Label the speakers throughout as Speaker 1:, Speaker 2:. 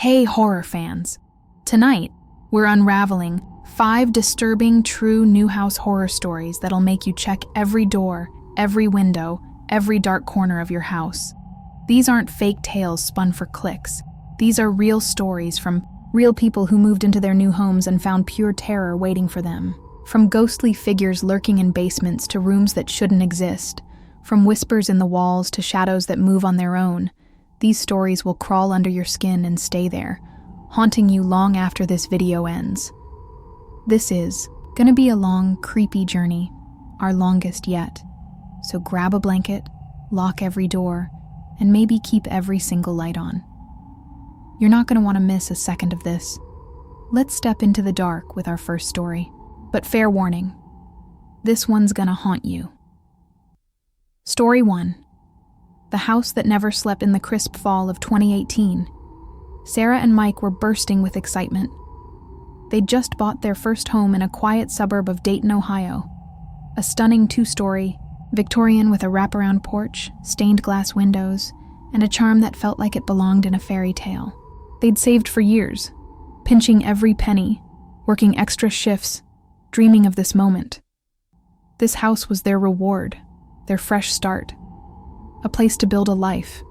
Speaker 1: Hey, horror fans! Tonight, we're unraveling 5 disturbing true new house horror stories that'll make you check every door, every window, every dark corner of your house. These aren't fake tales spun for clicks. These are real stories from real people who moved into their new homes and found pure terror waiting for them. From ghostly figures lurking in basements to rooms that shouldn't exist, from whispers in the walls to shadows that move on their own, these stories will crawl under your skin and stay there, haunting you long after this video ends. This is gonna be a long, creepy journey, our longest yet. So grab a blanket, lock every door, and maybe keep every single light on. You're not gonna want to miss a second of this. Let's step into the dark with our first story. But fair warning, this one's gonna haunt you. Story 1. The house that never slept in the crisp fall of 2018. Sarah and Mike were bursting with excitement. They'd just bought their first home in a quiet suburb of Dayton, Ohio. A stunning 2-story, Victorian with a wraparound porch, stained glass windows, and a charm that felt like it belonged in a fairy tale. They'd saved for years, pinching every penny, working extra shifts, dreaming of this moment. This house was their reward, their fresh start. A place to build a life,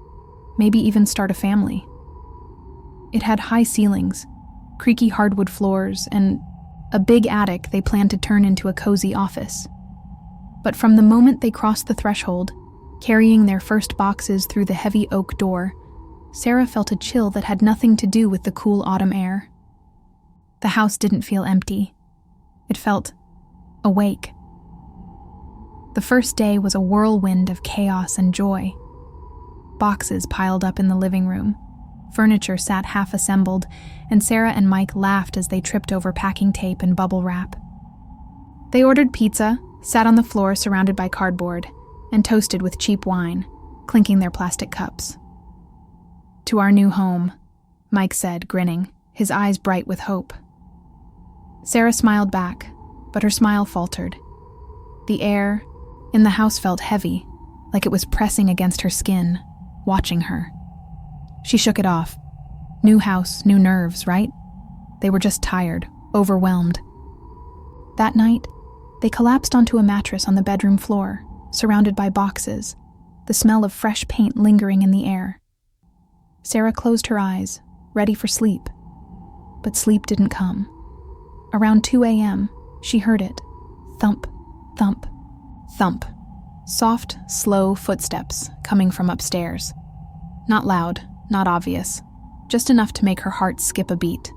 Speaker 1: maybe even start a family. It had high ceilings, creaky hardwood floors, and a big attic they planned to turn into a cozy office. But from the moment they crossed the threshold, carrying their first boxes through the heavy oak door, Sarah felt a chill that had nothing to do with the cool autumn air. The house didn't feel empty. It felt awake. The first day was a whirlwind of chaos and joy. Boxes piled up in the living room. Furniture sat half-assembled, and Sarah and Mike laughed as they tripped over packing tape and bubble wrap. They ordered pizza, sat on the floor surrounded by cardboard, and toasted with cheap wine, clinking their plastic cups. "To our new home," Mike said, grinning, his eyes bright with hope. Sarah smiled back, but her smile faltered. The air in the house felt heavy, like it was pressing against her skin, watching her. She shook it off. New house, new nerves, right? They were just tired, overwhelmed. That night, they collapsed onto a mattress on the bedroom floor, surrounded by boxes, the smell of fresh paint lingering in the air. Sarah closed her eyes, ready for sleep. But sleep didn't come. Around 2 a.m., she heard it. Thump, thump, thump. Soft, slow footsteps coming from upstairs. Not loud, not obvious, just enough to make her heart skip a beat.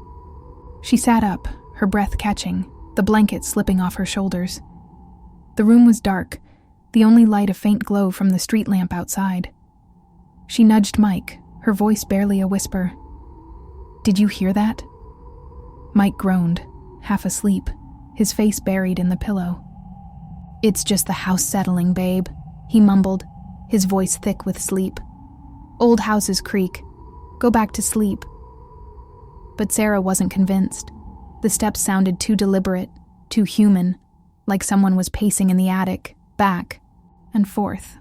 Speaker 1: She sat up, her breath catching, the blanket slipping off her shoulders. The room was dark, the only light a faint glow from the street lamp outside. She nudged Mike, her voice barely a whisper. "Did you hear that?" Mike groaned, half asleep, his face buried in the pillow. "It's just the house settling, babe," he mumbled, his voice thick with sleep. "Old houses creak. Go back to sleep." But Sarah wasn't convinced. The steps sounded too deliberate, too human, like someone was pacing in the attic, back and forth,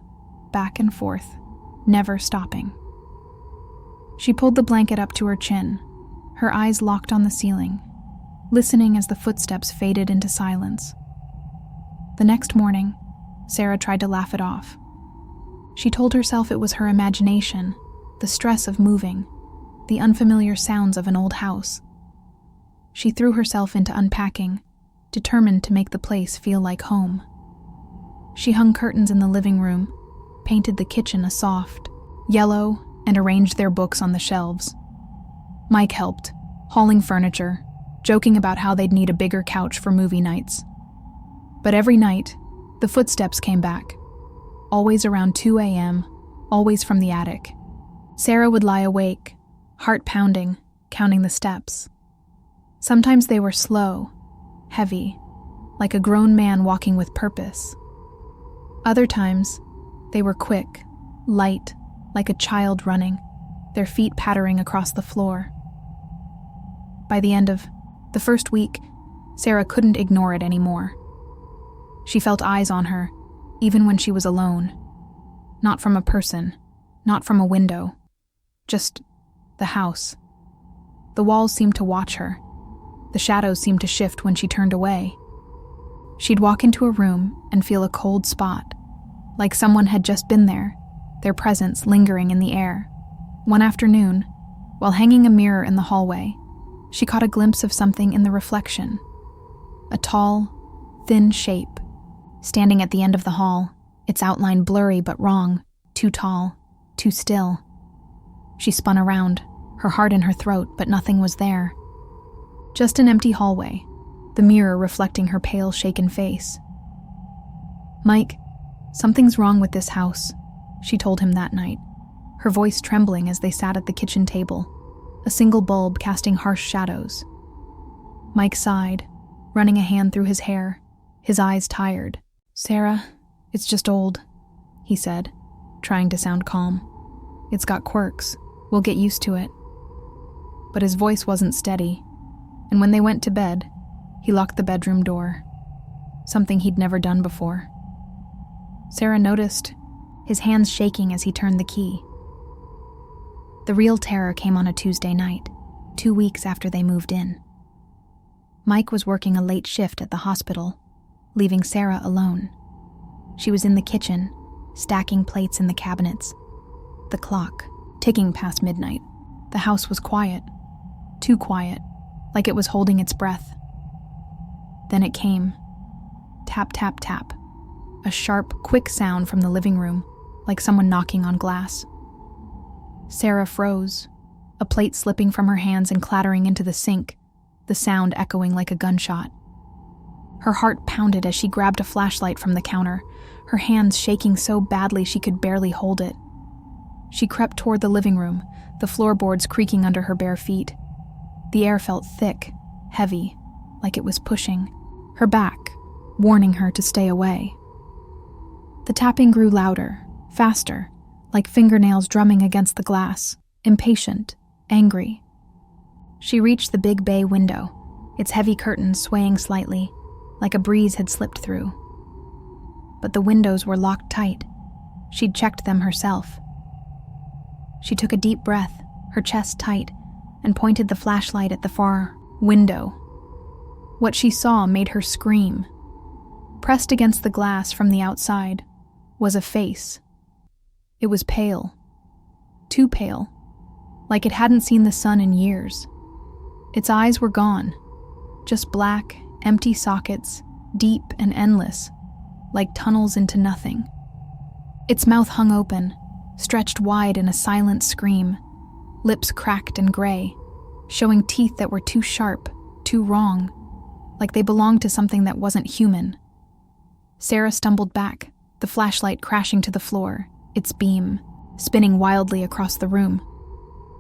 Speaker 1: never stopping. She pulled the blanket up to her chin, her eyes locked on the ceiling, listening as the footsteps faded into silence. The next morning, Sarah tried to laugh it off. She told herself it was her imagination, the stress of moving, the unfamiliar sounds of an old house. She threw herself into unpacking, determined to make the place feel like home. She hung curtains in the living room, painted the kitchen a soft yellow, and arranged their books on the shelves. Mike helped, hauling furniture, joking about how they'd need a bigger couch for movie nights. But every night, the footsteps came back. Always around 2 a.m., always from the attic. Sarah would lie awake, heart pounding, counting the steps. Sometimes they were slow, heavy, like a grown man walking with purpose. Other times, they were quick, light, like a child running, their feet pattering across the floor. By the end of the first week, Sarah couldn't ignore it anymore. She felt eyes on her, even when she was alone. Not from a person, not from a window, just the house. The walls seemed to watch her. The shadows seemed to shift when she turned away. She'd walk into a room and feel a cold spot, like someone had just been there, their presence lingering in the air. One afternoon, while hanging a mirror in the hallway, she caught a glimpse of something in the reflection. A tall, thin shape, standing at the end of the hall, its outline blurry but wrong, too tall, too still. She spun around, her heart in her throat, but nothing was there. Just an empty hallway, the mirror reflecting her pale, shaken face. "Mike, something's wrong with this house," she told him that night, her voice trembling as they sat at the kitchen table, a single bulb casting harsh shadows. Mike sighed, running a hand through his hair, his eyes tired. "Sarah, it's just old," he said, trying to sound calm. "It's got quirks. We'll get used to it." But his voice wasn't steady, and when they went to bed, he locked the bedroom door, something he'd never done before. Sarah noticed, his hands shaking as he turned the key. The real terror came on a Tuesday night, 2 weeks after they moved in. Mike was working a late shift at the hospital, leaving Sarah alone. She was in the kitchen, stacking plates in the cabinets. The clock, ticking past midnight. The house was quiet, too quiet, like it was holding its breath. Then it came. Tap, tap, tap. A sharp, quick sound from the living room, like someone knocking on glass. Sarah froze, a plate slipping from her hands and clattering into the sink, the sound echoing like a gunshot. Her heart pounded as she grabbed a flashlight from the counter, her hands shaking so badly she could barely hold it. She crept toward the living room, the floorboards creaking under her bare feet. The air felt thick, heavy, like it was pushing her back, warning her to stay away. The tapping grew louder, faster, like fingernails drumming against the glass, impatient, angry. She reached the big bay window, its heavy curtains swaying slightly, like a breeze had slipped through. But the windows were locked tight. She'd checked them herself. She took a deep breath, her chest tight, and pointed the flashlight at the far window. What she saw made her scream. Pressed against the glass from the outside was a face. It was pale. Too pale, like it hadn't seen the sun in years. Its eyes were gone, just black, empty sockets, deep and endless, like tunnels into nothing. Its mouth hung open, stretched wide in a silent scream, lips cracked and gray, showing teeth that were too sharp, too wrong, like they belonged to something that wasn't human. Sarah stumbled back, the flashlight crashing to the floor, its beam spinning wildly across the room.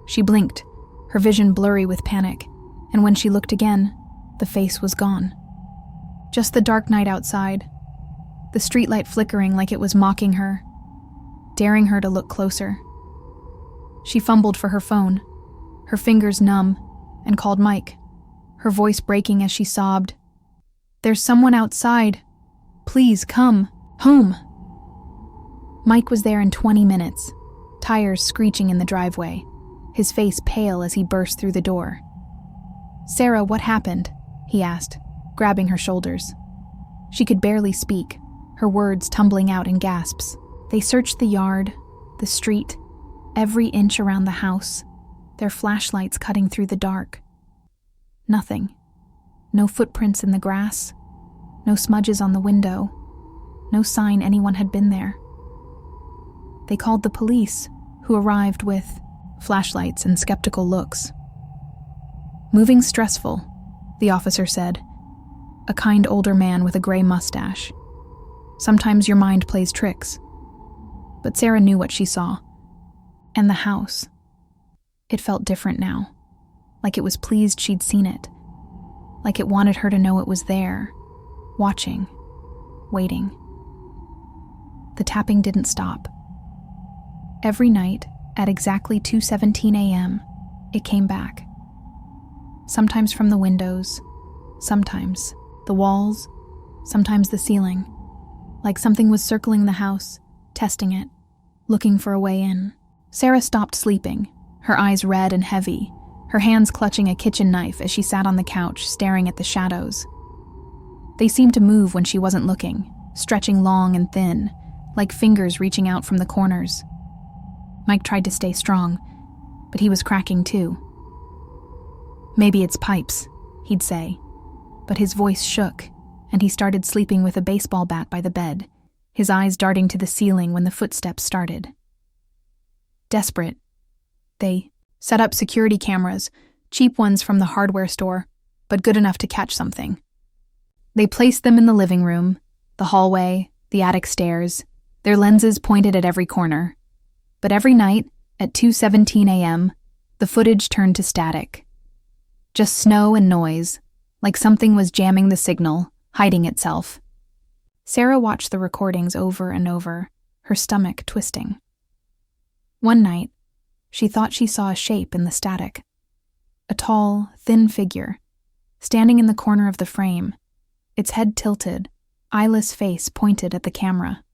Speaker 1: She blinked, her vision blurry with panic, and when she looked again, the face was gone. Just the dark night outside, the streetlight flickering like it was mocking her, daring her to look closer. She fumbled for her phone, her fingers numb, and called Mike, her voice breaking as she sobbed, "There's someone outside. Please come home." Mike was there in 20 minutes, tires screeching in the driveway, his face pale as he burst through the door. "Sarah, what happened?" he asked, grabbing her shoulders. She could barely speak, her words tumbling out in gasps. They searched the yard, the street, every inch around the house, their flashlights cutting through the dark. Nothing. No footprints in the grass, no smudges on the window, no sign anyone had been there. They called the police, who arrived with flashlights and skeptical looks. "Moving's stressful," the officer said, a kind older man with a gray mustache. "Sometimes your mind plays tricks." But Sarah knew what she saw. And the house. It felt different now, like it was pleased she'd seen it, like it wanted her to know it was there, watching, waiting. The tapping didn't stop. Every night, at exactly 2:17 a.m., it came back. Sometimes from the windows, sometimes the walls, sometimes the ceiling, like something was circling the house, testing it, looking for a way in. Sarah stopped sleeping, her eyes red and heavy, her hands clutching a kitchen knife as she sat on the couch staring at the shadows. They seemed to move when she wasn't looking, stretching long and thin, like fingers reaching out from the corners. Mike tried to stay strong, but he was cracking too. "Maybe it's pipes," he'd say, but his voice shook, and he started sleeping with a baseball bat by the bed, his eyes darting to the ceiling when the footsteps started. Desperate, they set up security cameras, cheap ones from the hardware store, but good enough to catch something. They placed them in the living room, the hallway, the attic stairs, their lenses pointed at every corner. But every night, at 2:17 a.m., the footage turned to static. Just snow and noise, like something was jamming the signal, hiding itself. Sarah watched the recordings over and over, her stomach twisting. One night, she thought she saw a shape in the static. A tall, thin figure, standing in the corner of the frame, its head tilted, eyeless face pointed at the camera.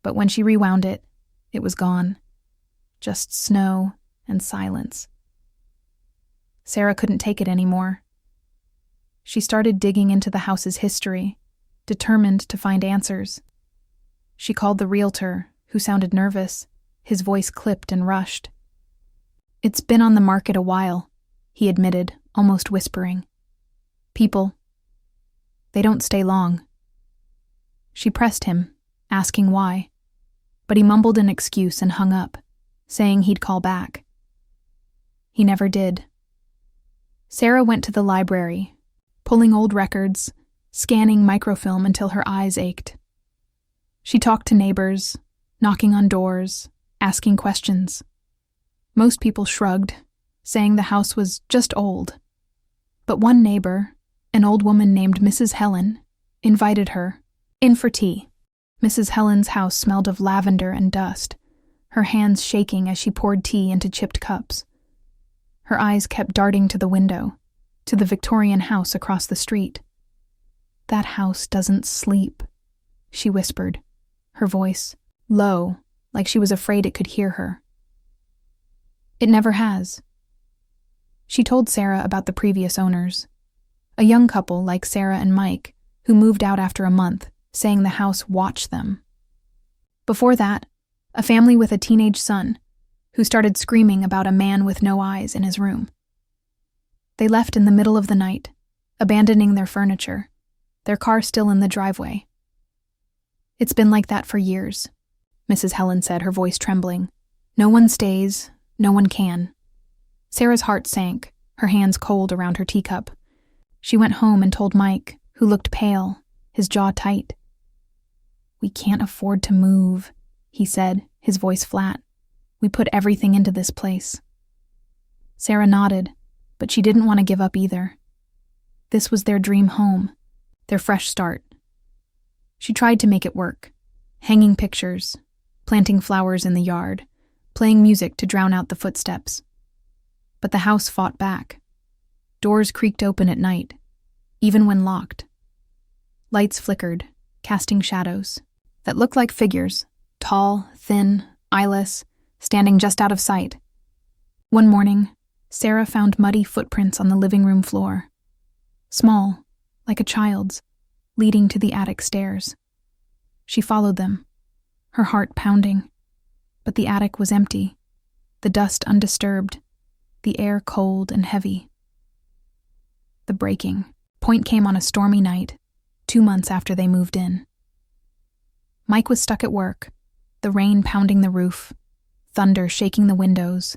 Speaker 1: But when she rewound it, it was gone. Just snow and silence. Sarah couldn't take it anymore. She started digging into the house's history, determined to find answers. She called the realtor, who sounded nervous, his voice clipped and rushed. "It's been on the market a while," he admitted, almost whispering. "People, they don't stay long." She pressed him, asking why, but he mumbled an excuse and hung up, saying he'd call back. He never did. Sarah went to the library, pulling old records, scanning microfilm until her eyes ached. She talked to neighbors, knocking on doors, asking questions. Most people shrugged, saying the house was just old. But one neighbor, an old woman named Mrs. Helen, invited her in for tea. Mrs. Helen's house smelled of lavender and dust, her hands shaking as she poured tea into chipped cups. Her eyes kept darting to the window, to the Victorian house across the street. "That house doesn't sleep," she whispered, her voice low, like she was afraid it could hear her. "It never has." She told Sarah about the previous owners, a young couple like Sarah and Mike, who moved out after a month, saying the house watched them. Before that, a family with a teenage son, who started screaming about a man with no eyes in his room. They left in the middle of the night, abandoning their furniture, their car still in the driveway. "It's been like that for years," Mrs. Helen said, her voice trembling. "No one stays, no one can." Sarah's heart sank, her hands cold around her teacup. She went home and told Mike, who looked pale, his jaw tight. "We can't afford to move," he said, his voice flat. "We put everything into this place." Sarah nodded, but she didn't want to give up either. This was their dream home, their fresh start. She tried to make it work, hanging pictures, planting flowers in the yard, playing music to drown out the footsteps. But the house fought back. Doors creaked open at night, even when locked. Lights flickered, casting shadows that looked like figures, tall, thin, eyeless, standing just out of sight. One morning, Sarah found muddy footprints on the living room floor. Small, like a child's, leading to the attic stairs. She followed them, her heart pounding. But the attic was empty, the dust undisturbed, the air cold and heavy. The breaking point came on a stormy night, 2 months after they moved in. Mike was stuck at work, the rain pounding the roof, thunder shaking the windows,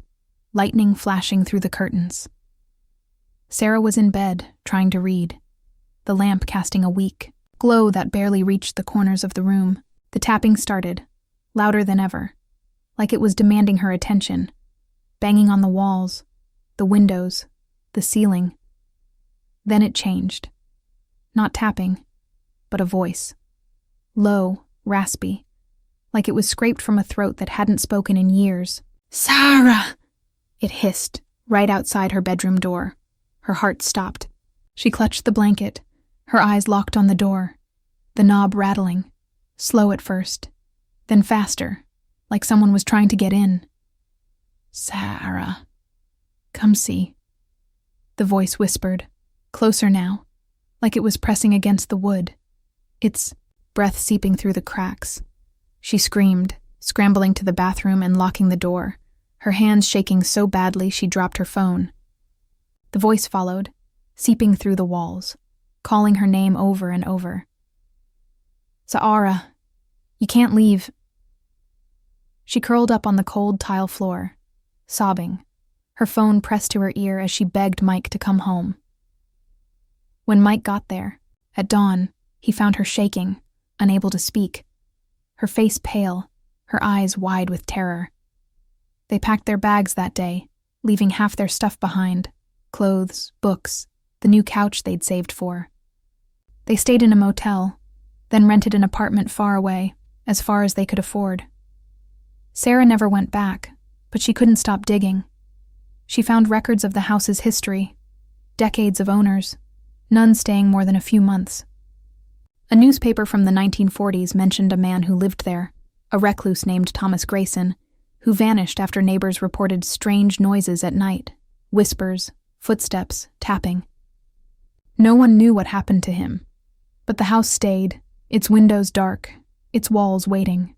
Speaker 1: lightning flashing through the curtains. Sarah was in bed, trying to read, the lamp casting a weak glow that barely reached the corners of the room. The tapping started, louder than ever, like it was demanding her attention, banging on the walls, the windows, the ceiling. Then it changed. Not tapping, but a voice. Low, raspy, like it was scraped from a throat that hadn't spoken in years. "Sarah!" It hissed, right outside her bedroom door. Her heart stopped. She clutched the blanket, her eyes locked on the door, the knob rattling, slow at first, then faster, like someone was trying to get in. "Sarah." Come see. The voice whispered, closer now, like it was pressing against the wood, its breath seeping through the cracks. She screamed, scrambling to the bathroom and locking the door, her hands shaking so badly she dropped her phone. The voice followed, seeping through the walls, calling her name over and over. Sa'ara, you can't leave. She curled up on the cold tile floor, sobbing, her phone pressed to her ear as she begged Mike to come home. When Mike got there, at dawn, he found her shaking, unable to speak, her face pale, her eyes wide with terror. They packed their bags that day, leaving half their stuff behind, clothes, books, the new couch they'd saved for. They stayed in a motel, then rented an apartment far away, as far as they could afford. Sarah never went back, but she couldn't stop digging. She found records of the house's history, decades of owners, none staying more than a few months. A newspaper from the 1940s mentioned a man who lived there, a recluse named Thomas Grayson, who vanished after neighbors reported strange noises at night, whispers, footsteps, tapping. No one knew what happened to him, but the house stayed, its windows dark, its walls waiting.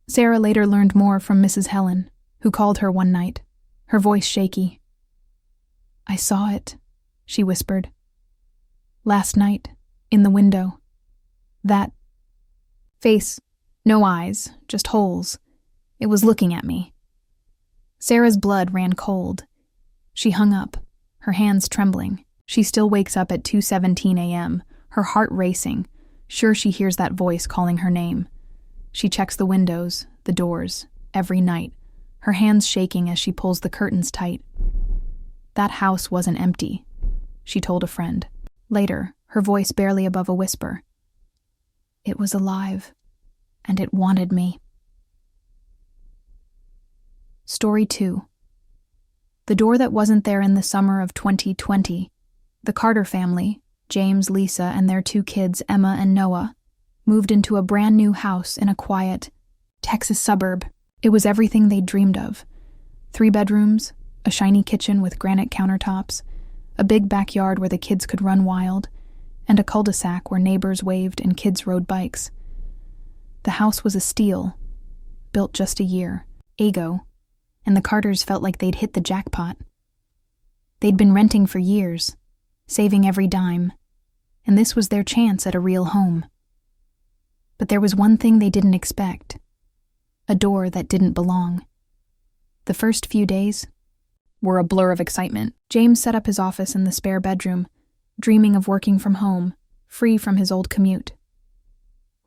Speaker 1: Sarah later learned more from Mrs. Helen, who called her one night, her voice shaky. I saw it, she whispered. Last night, in the window. That face, no eyes, just holes. It was looking at me. Sarah's blood ran cold. She hung up, her hands trembling. She still wakes up at 2:17 a.m., her heart racing, sure she hears that voice calling her name. She checks the windows, the doors, every night, her hands shaking as she pulls the curtains tight. That house wasn't empty, she told a friend. Later, her voice barely above a whisper. It was alive, and it wanted me. Story 2. The door that wasn't there in the summer of 2020. The Carter family, James, Lisa, and their 2 kids, Emma and Noah, moved into a brand new house in a quiet Texas suburb. It was everything they'd dreamed of. 3 bedrooms, a shiny kitchen with granite countertops, a big backyard where the kids could run wild, and a cul-de-sac where neighbors waved and kids rode bikes. The house was a steal, built just a year ago, and the Carters felt like they'd hit the jackpot. They'd been renting for years, saving every dime, and this was their chance at a real home. But there was one thing they didn't expect, a door that didn't belong. The first few days were a blur of excitement. James set up his office in the spare bedroom, dreaming of working from home, free from his old commute.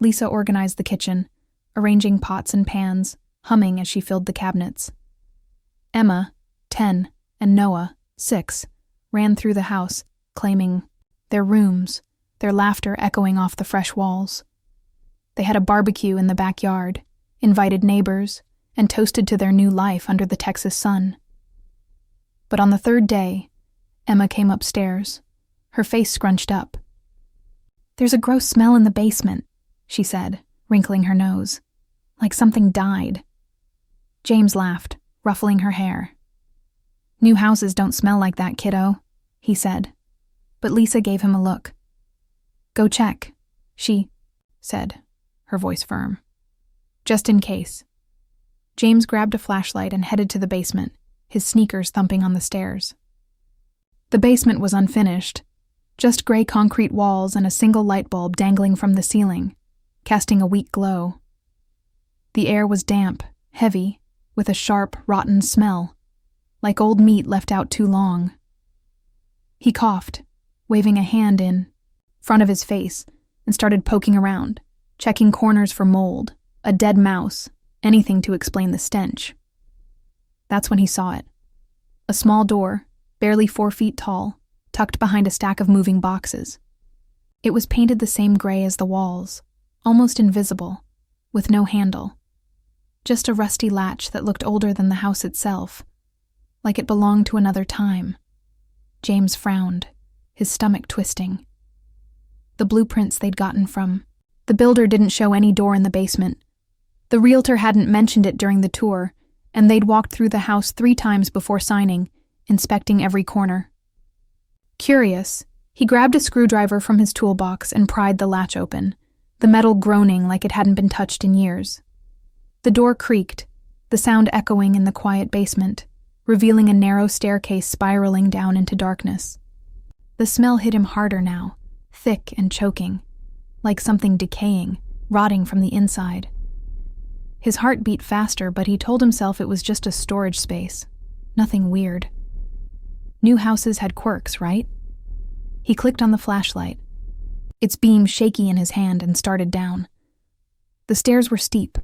Speaker 1: Lisa organized the kitchen, arranging pots and pans, humming as she filled the cabinets. Emma, 10, and Noah, 6, ran through the house, claiming their rooms, their laughter echoing off the fresh walls. They had a barbecue in the backyard, invited neighbors, and toasted to their new life under the Texas sun. But on the 3rd day, Emma came upstairs, her face scrunched up. There's a gross smell in the basement, she said, wrinkling her nose, like something died. James laughed, ruffling her hair. New houses don't smell like that, kiddo, he said. But Lisa gave him a look. Go check, she said, her voice firm. Just in case. James grabbed a flashlight and headed to the basement, his sneakers thumping on the stairs. The basement was unfinished, just gray concrete walls and a single light bulb dangling from the ceiling, casting a weak glow. The air was damp, heavy, with a sharp, rotten smell, like old meat left out too long. He coughed, waving a hand in front of his face, and started poking around, checking corners for mold, a dead mouse, anything to explain the stench. That's when he saw it. A small door, barely 4 feet tall, tucked behind a stack of moving boxes. It was painted the same gray as the walls, almost invisible, with no handle. Just a rusty latch that looked older than the house itself, like it belonged to another time. James frowned, his stomach twisting. The blueprints they'd gotten from the builder didn't show any door in the basement. The realtor hadn't mentioned it during the tour, and they'd walked through the house 3 times before signing, inspecting every corner. Curious, he grabbed a screwdriver from his toolbox and pried the latch open, the metal groaning like it hadn't been touched in years. The door creaked, the sound echoing in the quiet basement, revealing a narrow staircase spiraling down into darkness. The smell hit him harder now, thick and choking, like something decaying, rotting from the inside. His heart beat faster, but he told himself it was just a storage space, nothing weird. New houses had quirks, right? He clicked on the flashlight, its beam shaky in his hand, and started down. The stairs were steep,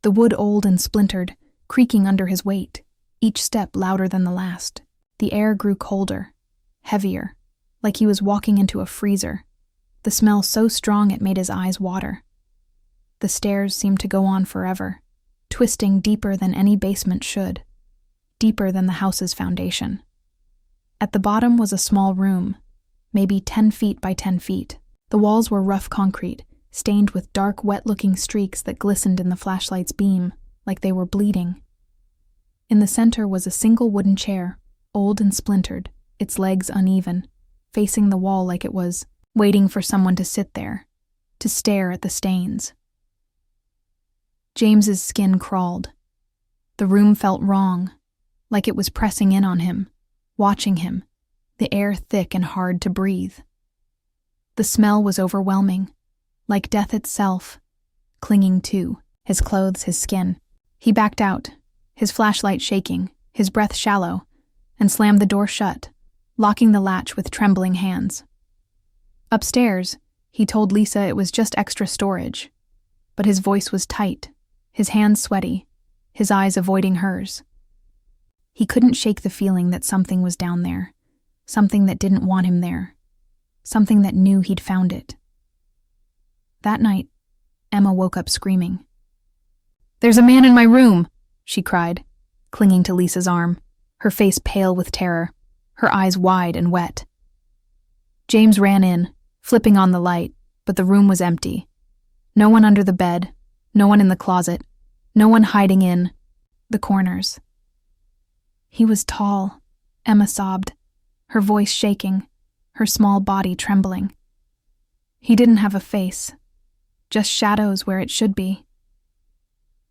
Speaker 1: the wood old and splintered, creaking under his weight, each step louder than the last. The air grew colder, heavier, like he was walking into a freezer, the smell so strong it made his eyes water. The stairs seemed to go on forever, twisting deeper than any basement should, deeper than the house's foundation. At the bottom was a small room, maybe 10 feet by 10 feet. The walls were rough concrete, stained with dark, wet-looking streaks that glistened in the flashlight's beam, like they were bleeding. In the center was a single wooden chair, old and splintered, its legs uneven, facing the wall like it was waiting for someone to sit there, to stare at the stains. James's skin crawled. The room felt wrong, like it was pressing in on him, watching him, the air thick and hard to breathe. The smell was overwhelming, like death itself, clinging to his clothes, his skin. He backed out, his flashlight shaking, his breath shallow, and slammed the door shut, locking the latch with trembling hands. Upstairs, he told Lisa it was just extra storage, but his voice was tight, his hands sweaty, his eyes avoiding hers. He couldn't shake the feeling that something was down there, something that didn't want him there, something that knew he'd found it. That night, Emma woke up screaming. "There's a man in my room!" she cried, clinging to Lisa's arm, her face pale with terror, her eyes wide and wet. James ran in, flipping on the light, but the room was empty. No one under the bed, no one in the closet, no one hiding in the corners. He was tall, Emma sobbed, her voice shaking, her small body trembling. He didn't have a face, just shadows where it should be.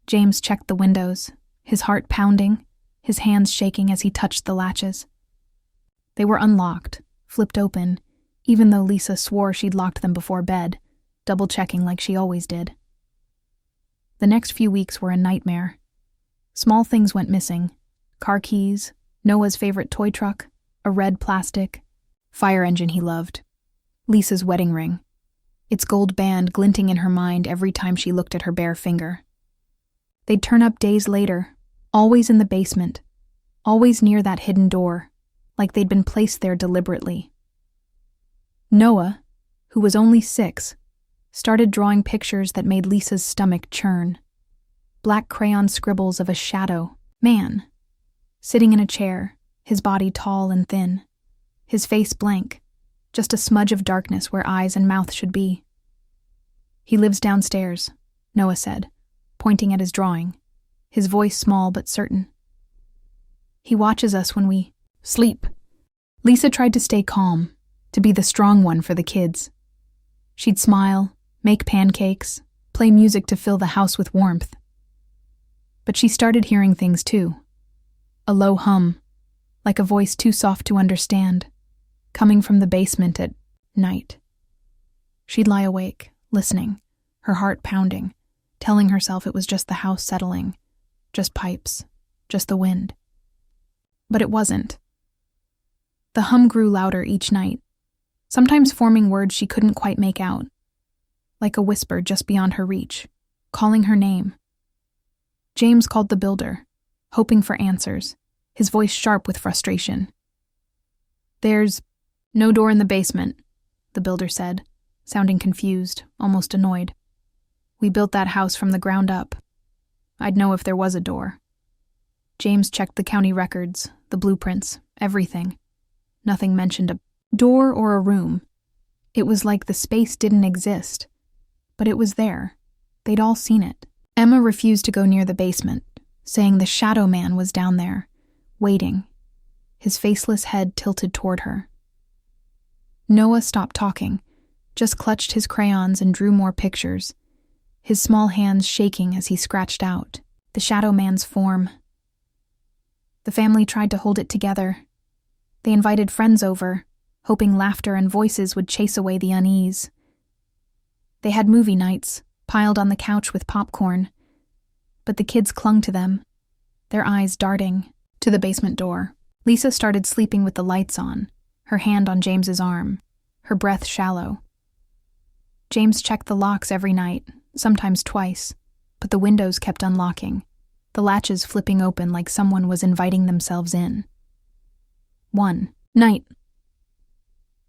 Speaker 1: James checked the windows, his heart pounding, his hands shaking as he touched the latches. They were unlocked, flipped open, even though Lisa swore she'd locked them before bed, double-checking like she always did. The next few weeks were a nightmare. Small things went missing. Car keys, Noah's favorite toy truck, a red plastic fire engine he loved, Lisa's wedding ring, its gold band glinting in her mind every time she looked at her bare finger. They'd turn up days later, always in the basement, always near that hidden door, like they'd been placed there deliberately. Noah, who was only 6, started drawing pictures that made Lisa's stomach churn. Black crayon scribbles of a shadow man, sitting in a chair, his body tall and thin, his face blank, just a smudge of darkness where eyes and mouth should be. "He lives downstairs," Noah said, pointing at his drawing, his voice small but certain. "He watches us when we sleep." Lisa tried to stay calm, to be the strong one for the kids. She'd smile, make pancakes, play music to fill the house with warmth. But she started hearing things too. A low hum, like a voice too soft to understand, coming from the basement at night. She'd lie awake, listening, her heart pounding, telling herself it was just the house settling, just pipes, just the wind. But it wasn't. The hum grew louder each night, sometimes forming words she couldn't quite make out, like a whisper just beyond her reach, calling her name. James called the builder, hoping for answers, his voice sharp with frustration. "There's no door in the basement," the builder said, sounding confused, almost annoyed. "We built that house from the ground up. I'd know if there was a door." James checked the county records, the blueprints, everything. Nothing mentioned a door or a room. It was like the space didn't exist, but it was there. They'd all seen it. Emma refused to go near the basement, saying the shadow man was down there, waiting. his faceless head tilted toward her. Noah stopped talking, just clutched his crayons and drew more pictures, his small hands shaking as he scratched out the shadow man's form. The family tried to hold it together. They invited friends over, hoping laughter and voices would chase away the unease. They had movie nights, piled on the couch with popcorn, but the kids clung to them, their eyes darting to the basement door. Lisa started sleeping with the lights on, her hand on James's arm, her breath shallow. James checked the locks every night, sometimes twice, but the windows kept unlocking, the latches flipping open like someone was inviting themselves in. One night,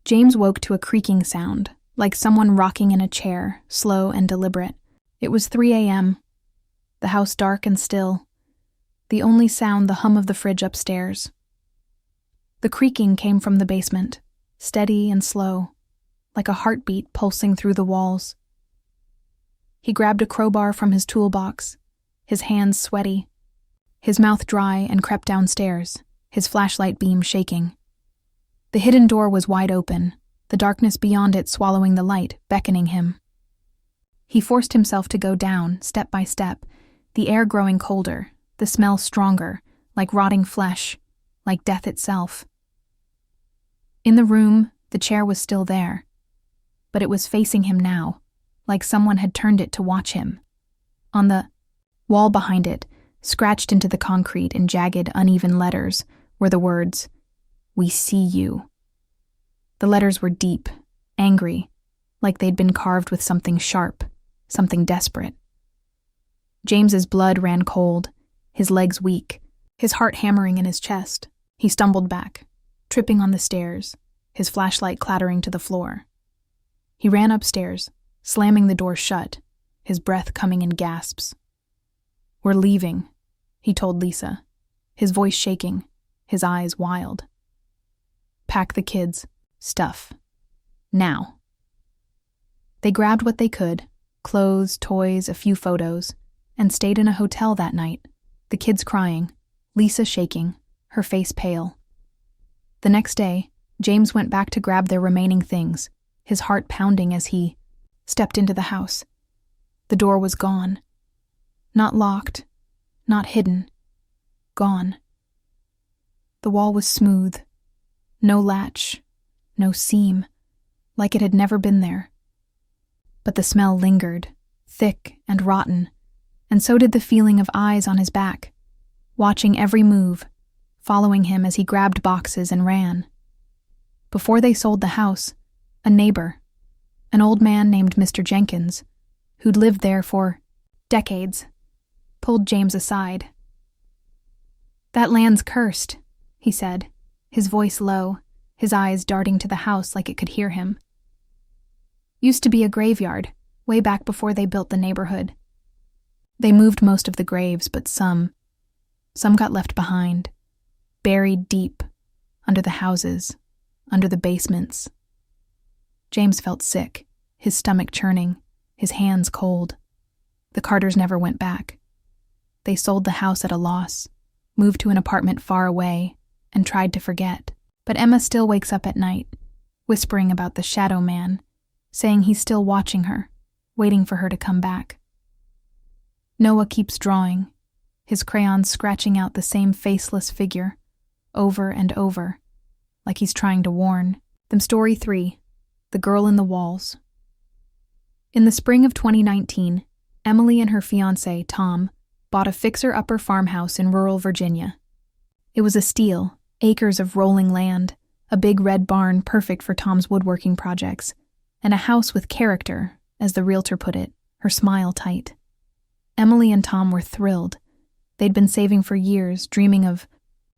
Speaker 1: James woke to a creaking sound, like someone rocking in a chair, slow and deliberate. It was 3 a.m., the house dark and still, the only sound the hum of the fridge upstairs. The creaking came from the basement, steady and slow, like a heartbeat pulsing through the walls. He grabbed a crowbar from his toolbox, his hands sweaty, his mouth dry, and crept downstairs, his flashlight beam shaking. The hidden door was wide open, the darkness beyond it swallowing the light, beckoning him. He forced himself to go down, step by step, the air growing colder, the smell stronger, like rotting flesh, like death itself. In the room, the chair was still there, but it was facing him now, like someone had turned it to watch him. On the wall behind it, scratched into the concrete in jagged, uneven letters, were the words, "We see you." The letters were deep, angry, like they'd been carved with something sharp, something desperate. James's blood ran cold, his legs weak, his heart hammering in his chest. He stumbled back, tripping on the stairs, his flashlight clattering to the floor. He ran upstairs, slamming the door shut, his breath coming in gasps. "We're leaving," he told Lisa, his voice shaking, his eyes wild. "Pack the kids. Stuff. Now." They grabbed what they could, clothes, toys, a few photos, and stayed in a hotel that night, the kids crying, Lisa shaking, her face pale. The next day, James went back to grab their remaining things, his heart pounding as he stepped into the house. The door was gone. Not locked, not hidden. Gone. The wall was smooth. No latch, no seam, like it had never been there. But the smell lingered, thick and rotten, and so did the feeling of eyes on his back, watching every move, following him as he grabbed boxes and ran. Before they sold the house, a neighbor, an old man named Mr. Jenkins, who'd lived there for decades, pulled James aside. "That land's cursed," he said, his voice low, his eyes darting to the house like it could hear him. "Used to be a graveyard, way back before they built the neighborhood. They moved most of the graves, but some got left behind, buried deep, under the houses, under the basements." James felt sick, his stomach churning, his hands cold. The Carters never went back. They sold the house at a loss, moved to an apartment far away, and tried to forget. But Emma still wakes up at night, whispering about the shadow man, saying he's still watching her, waiting for her to come back. Noah keeps drawing, his crayons scratching out the same faceless figure, over and over, like he's trying to warn them. Story 3, The Girl in the Walls. In the spring of 2019, Emily and her fiancé, Tom, bought a fixer-upper farmhouse in rural Virginia. It was a steal, acres of rolling land, a big red barn perfect for Tom's woodworking projects, and a house with character, as the realtor put it, her smile tight. Emily and Tom were thrilled. They'd been saving for years, dreaming of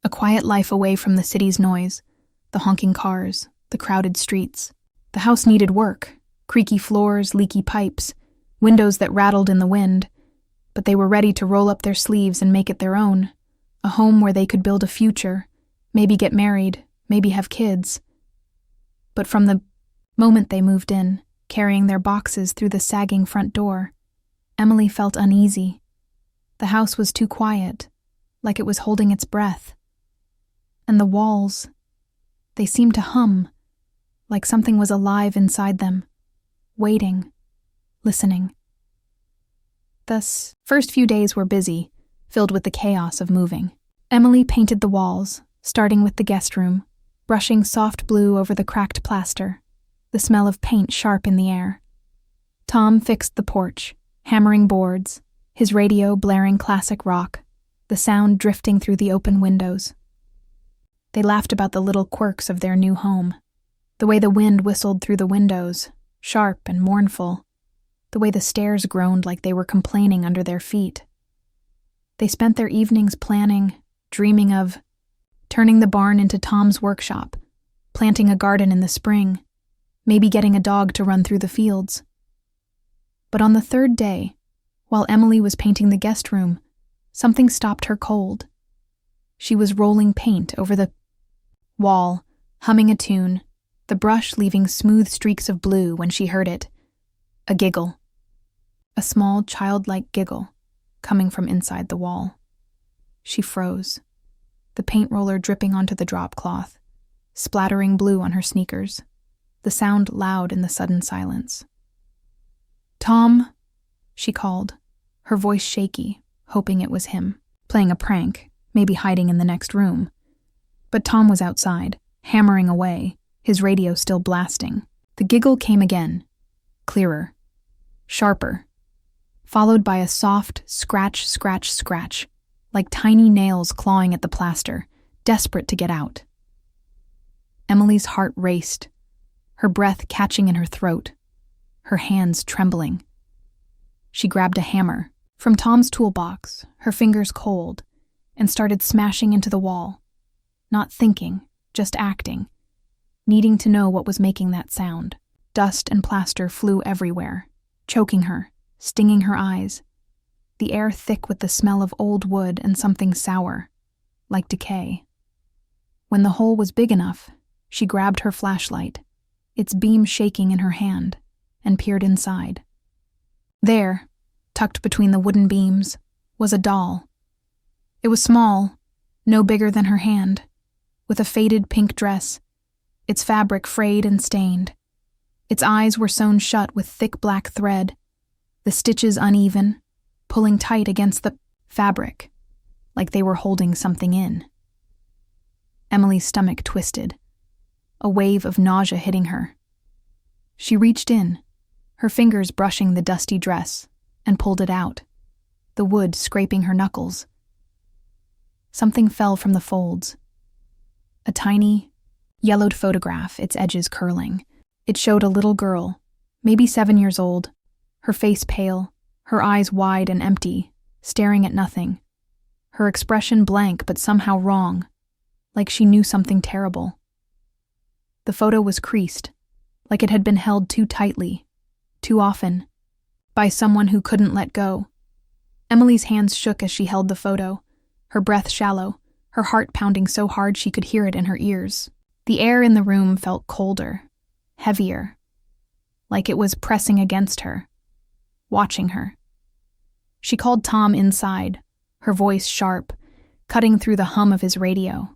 Speaker 1: a quiet life away from the city's noise, the honking cars, the crowded streets. The house needed work, creaky floors, leaky pipes, windows that rattled in the wind, but they were ready to roll up their sleeves and make it their own, a home where they could build a future, maybe get married, maybe have kids. But from the moment they moved in, carrying their boxes through the sagging front door, Emily felt uneasy. The house was too quiet, like it was holding its breath. And the walls, they seemed to hum, like something was alive inside them, waiting, listening. Thus, first few days were busy, filled with the chaos of moving. Emily painted the walls, starting with the guest room, brushing soft blue over the cracked plaster, the smell of paint sharp in the air. Tom fixed the porch, hammering boards, his radio blaring classic rock, the sound drifting through the open windows. They laughed about the little quirks of their new home, the way the wind whistled through the windows, sharp and mournful, the way the stairs groaned like they were complaining under their feet. They spent their evenings planning, dreaming of turning the barn into Tom's workshop, planting a garden in the spring, maybe getting a dog to run through the fields. But on the third day, while Emily was painting the guest room, something stopped her cold. She was rolling paint over the wall, humming a tune, the brush leaving smooth streaks of blue when she heard it. A giggle. A small, childlike giggle, coming from inside the wall. She froze, the paint roller dripping onto the drop cloth, splattering blue on her sneakers, the sound loud in the sudden silence. "Tom," she called, her voice shaky, hoping it was him, playing a prank, maybe hiding in the next room. But Tom was outside, hammering away, his radio still blasting. The giggle came again, clearer, sharper, followed by a soft scratch, scratch, scratch, like tiny nails clawing at the plaster, desperate to get out. Emily's heart raced, her breath catching in her throat, her hands trembling. She grabbed a hammer from Tom's toolbox, her fingers cold, and started smashing into the wall, not thinking, just acting, needing to know what was making that sound. Dust and plaster flew everywhere, choking her, stinging her eyes, the air thick with the smell of old wood and something sour, like decay. When the hole was big enough, she grabbed her flashlight, its beam shaking in her hand, and peered inside. There, tucked between the wooden beams, was a doll. It was small, no bigger than her hand, with a faded pink dress, its fabric frayed and stained. Its eyes were sewn shut with thick black thread, the stitches uneven, pulling tight against the fabric, like they were holding something in. Emily's stomach twisted, a wave of nausea hitting her. She reached in, her fingers brushing the dusty dress, and pulled it out, the wood scraping her knuckles. Something fell from the folds. A tiny, yellowed photograph, its edges curling. It showed a little girl, maybe 7 years old, her face pale, her eyes wide and empty, staring at nothing. Her expression blank but somehow wrong, like she knew something terrible. The photo was creased, like it had been held too tightly, too often, by someone who couldn't let go. Emily's hands shook as she held the photo, her breath shallow, her heart pounding so hard she could hear it in her ears. The air in the room felt colder, heavier, like it was pressing against her, watching her. She called Tom inside, her voice sharp, cutting through the hum of his radio.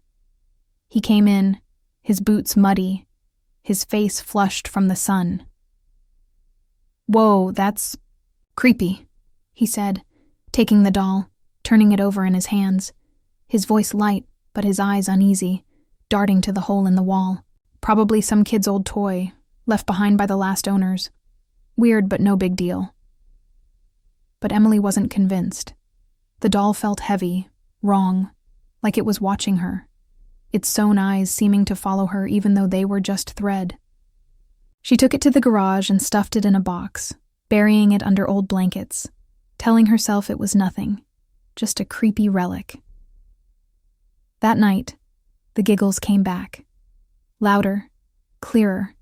Speaker 1: He came in, his boots muddy, his face flushed from the sun. "Whoa, that's creepy," he said, taking the doll, turning it over in his hands, his voice light but his eyes uneasy, darting to the hole in the wall. Probably some kid's old toy, left behind by the last owners. Weird but no big deal. But Emily wasn't convinced. The doll felt heavy, wrong, like it was watching her, its sewn eyes seeming to follow her even though they were just thread. She took it to the garage and stuffed it in a box, burying it under old blankets, telling herself it was nothing, just a creepy relic. That night, the giggles came back, louder, clearer,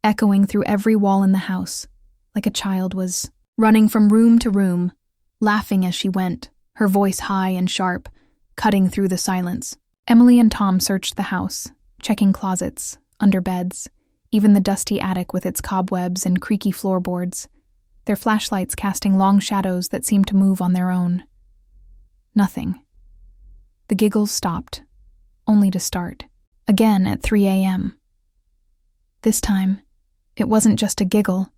Speaker 1: echoing through every wall in the house, like a child was running from room to room, laughing as she went, her voice high and sharp, cutting through the silence. Emily and Tom searched the house, checking closets, under beds, even the dusty attic with its cobwebs and creaky floorboards, their flashlights casting long shadows that seemed to move on their own. Nothing. The giggles stopped, only to start, again at 3 a.m. This time, it wasn't just a giggle.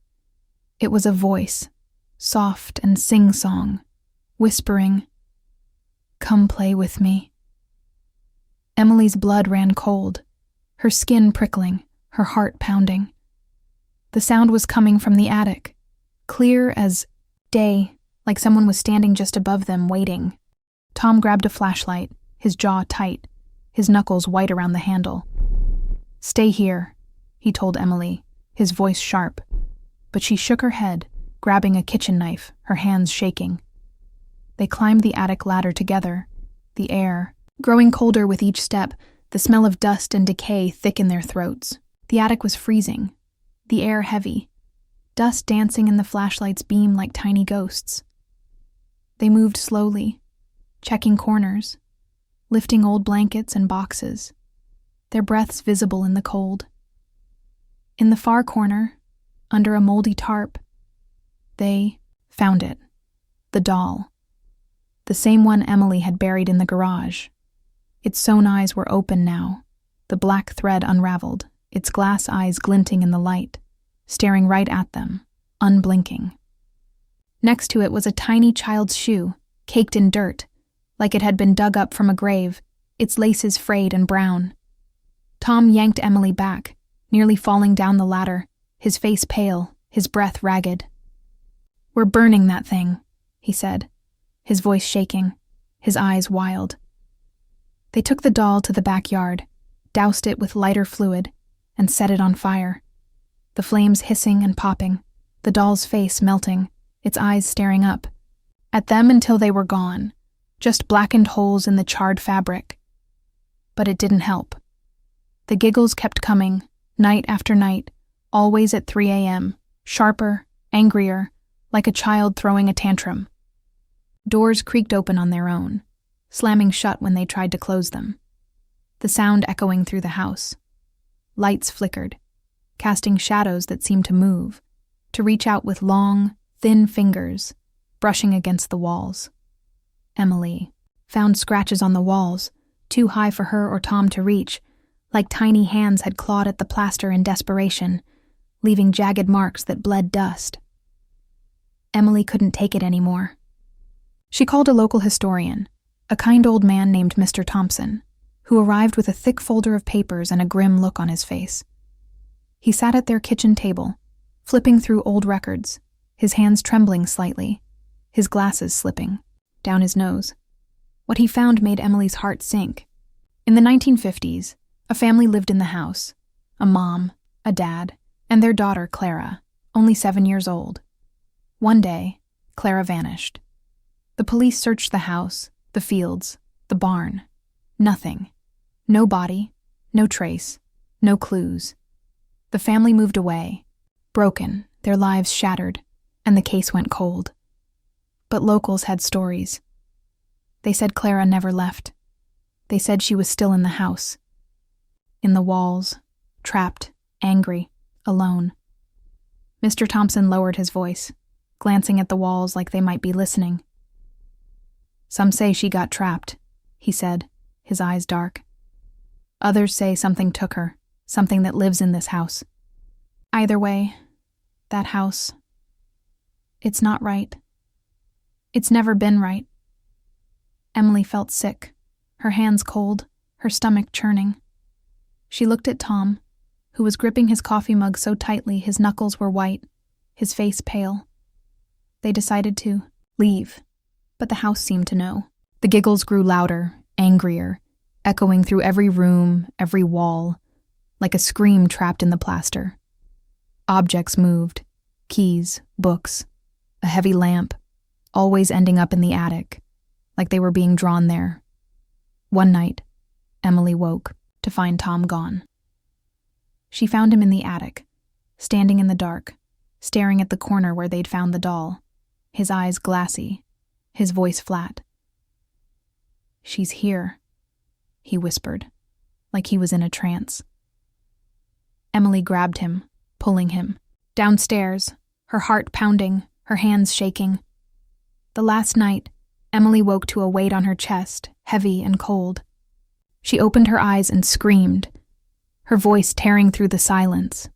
Speaker 1: It was a voice, soft and sing-song, whispering, "Come play with me." Emily's blood ran cold, her skin prickling, her heart pounding. The sound was coming from the attic, clear as day, like someone was standing just above them, waiting. Tom grabbed a flashlight, his jaw tight, his knuckles white around the handle. "Stay here," he told Emily, his voice sharp, but she shook her head, grabbing a kitchen knife, her hands shaking. They climbed the attic ladder together, the air growing colder with each step, the smell of dust and decay thick in their throats. The attic was freezing, the air heavy, dust dancing in the flashlight's beam like tiny ghosts. They moved slowly, checking corners, lifting old blankets and boxes, their breaths visible in the cold. In the far corner, under a moldy tarp, they found it, the doll. The same one Emily had buried in the garage. Its sewn eyes were open now, the black thread unraveled, its glass eyes glinting in the light, staring right at them, unblinking. Next to it was a tiny child's shoe, caked in dirt, like it had been dug up from a grave, its laces frayed and brown. Tom yanked Emily back, nearly falling down the ladder, his face pale, his breath ragged. "We're burning that thing," he said, his voice shaking, his eyes wild. They took the doll to the backyard, doused it with lighter fluid, and set it on fire. The flames hissing and popping, the doll's face melting, its eyes staring up at them until they were gone, just blackened holes in the charred fabric. But it didn't help. The giggles kept coming, night after night, always at 3 a.m., sharper, angrier, like a child throwing a tantrum. Doors creaked open on their own, slamming shut when they tried to close them. The sound echoing through the house. Lights flickered, casting shadows that seemed to move, to reach out with long, thin fingers, brushing against the walls. Emily found scratches on the walls, too high for her or Tom to reach, like tiny hands had clawed at the plaster in desperation, leaving jagged marks that bled dust. Emily couldn't take it anymore. She called a local historian, a kind old man named Mr. Thompson, who arrived with a thick folder of papers and a grim look on his face. He sat at their kitchen table, flipping through old records, his hands trembling slightly, his glasses slipping down his nose. What he found made Emily's heart sink. In the 1950s, a family lived in the house, a mom, a dad, and their daughter, Clara, only 7 years old. One day, Clara vanished. The police searched the house, the fields, the barn. Nothing. No body, no trace, no clues. The family moved away, broken, their lives shattered, and the case went cold. But locals had stories. They said Clara never left. They said she was still in the house. In the walls, trapped, angry, alone. Mr. Thompson lowered his voice, glancing at the walls like they might be listening. "Some say she got trapped," he said, his eyes dark. "Others say something took her, something that lives in this house. Either way, that house, it's not right. It's never been right." Emily felt sick, her hands cold, her stomach churning. She looked at Tom, who was gripping his coffee mug so tightly his knuckles were white, his face pale. They decided to leave, but the house seemed to know. The giggles grew louder, angrier, echoing through every room, every wall, like a scream trapped in the plaster. Objects moved, keys, books, a heavy lamp, always ending up in the attic, like they were being drawn there. One night, Emily woke to find Tom gone. She found him in the attic, standing in the dark, staring at the corner where they'd found the doll, his eyes glassy, his voice flat. "She's here," he whispered, like he was in a trance. Emily grabbed him, pulling him. Downstairs, her heart pounding, her hands shaking. The last night, Emily woke to a weight on her chest, heavy and cold. She opened her eyes and screamed, her voice tearing through the silence.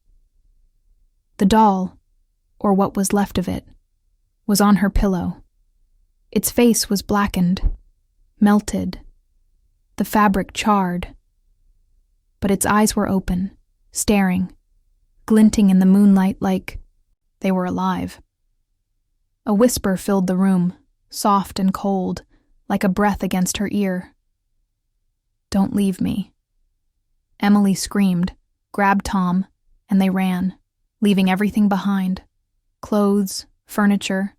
Speaker 1: The doll, or what was left of it, was on her pillow. Its face was blackened, melted, the fabric charred. But its eyes were open, staring, glinting in the moonlight like they were alive. A whisper filled the room, soft and cold, like a breath against her ear. "Don't leave me." Emily screamed, grabbed Tom, and they ran, leaving everything behind. Clothes, furniture,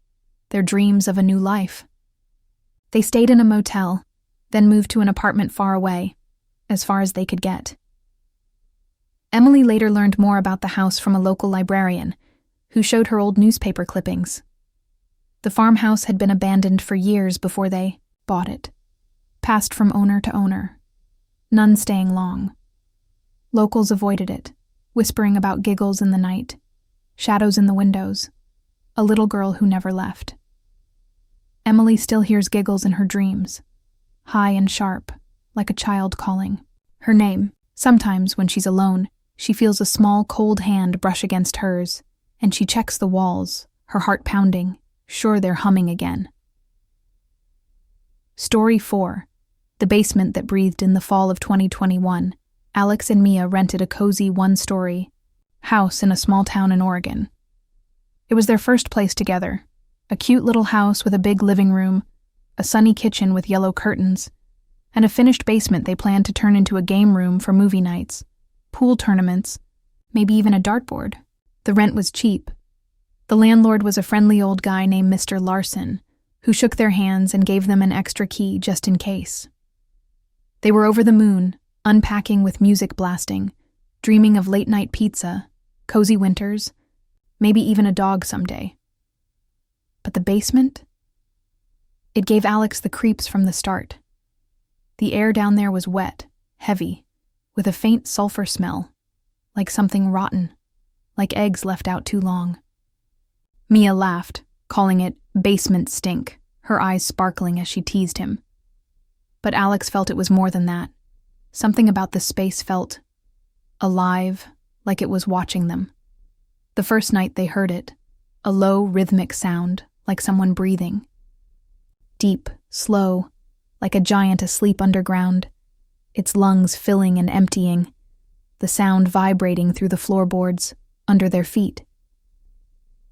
Speaker 1: their dreams of a new life. They stayed in a motel, then moved to an apartment far away, as far as they could get. Emily later learned more about the house from a local librarian, who showed her old newspaper clippings. The farmhouse had been abandoned for years before they bought it, passed from owner to owner, none staying long. Locals avoided it, whispering about giggles in the night, shadows in the windows, a little girl who never left. Emily still hears giggles in her dreams, high and sharp, like a child calling her name. Sometimes, when she's alone, she feels a small, cold hand brush against hers, and she checks the walls, her heart pounding, sure they're humming again. Story 4. The basement that breathed. In the fall of 2021, Alex and Mia rented a cozy one-story house in a small town in Oregon. It was their first place together, a cute little house with a big living room, a sunny kitchen with yellow curtains, and a finished basement they planned to turn into a game room for movie nights, pool tournaments, maybe even a dartboard. The rent was cheap. The landlord was a friendly old guy named Mr. Larson, who shook their hands and gave them an extra key just in case. They were over the moon, unpacking with music blasting, dreaming of late-night pizza, cozy winters, maybe even a dog someday. But the basement? It gave Alex the creeps from the start. The air down there was wet, heavy, with a faint sulfur smell, like something rotten, like eggs left out too long. Mia laughed, calling it basement stink, her eyes sparkling as she teased him. But Alex felt it was more than that. Something about the space felt alive, like it was watching them. The first night they heard it, a low, rhythmic sound, like someone breathing. Deep, slow, like a giant asleep underground, its lungs filling and emptying, the sound vibrating through the floorboards, under their feet.